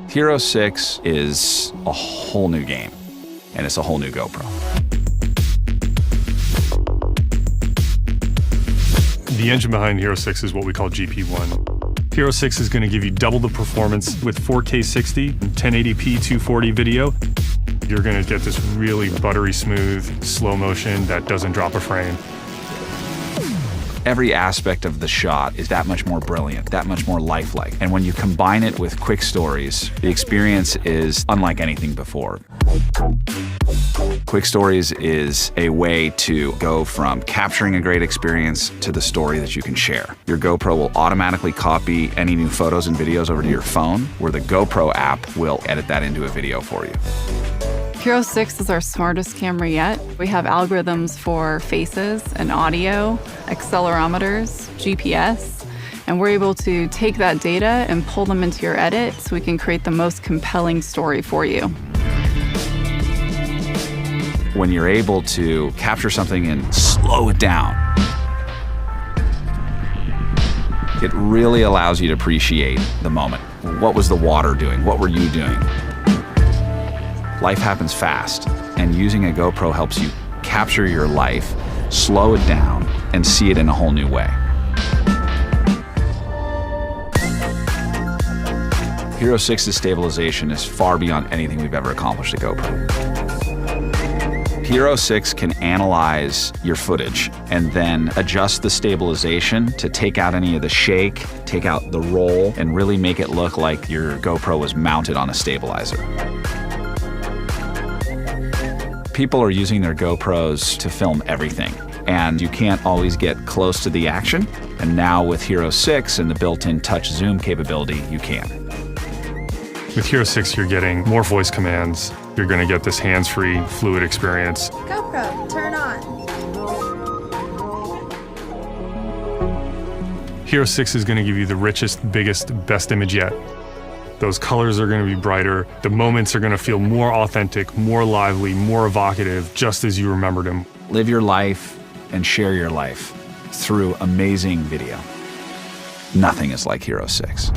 Hero 6 is a whole new game, and it's a whole new GoPro. The engine behind Hero 6 is what we call GP1. Hero 6 is going to give you double the performance with 4K 60, 1080p 240 video. You're going to get this really buttery smooth slow motion that doesn't drop a frame. Every aspect of the shot is that much more brilliant, that much more lifelike. And when you combine it with quick stories, the experience is unlike anything before. Quick stories is a way to go from capturing a great experience to the story that you can share. Your GoPro will automatically copy any new photos and videos over to your phone, where the GoPro app will edit that into a video for you. Hero 6 is our smartest camera yet. We have algorithms for faces and audio, accelerometers, GPS, and we're able to take that data and pull them into your edit so we can create the most compelling story for you. When you're able to capture something and slow it down, it really allows you to appreciate the moment. What was the water doing? What were you doing? Life happens fast, and using a GoPro helps you capture your life, slow it down, and see it in a whole new way. Hero 6's stabilization is far beyond anything we've ever accomplished at GoPro. Hero 6 can analyze your footage and then adjust the stabilization to take out any of the shake, take out the roll, and really make it look like your GoPro was mounted on a stabilizer. People are using their GoPros to film everything, and you can't always get close to the action. And now with Hero 6 and the built-in touch zoom capability, you can. With Hero 6, you're getting more voice commands. You're going to get this hands-free, fluid experience. GoPro, turn on. Hero 6 is going to give you the richest, biggest, best image yet. Those colors are going to be brighter. The moments are going to feel more authentic, more lively, more evocative, just as you remembered them. Live your life and share your life through amazing video. Nothing is like Hero 6.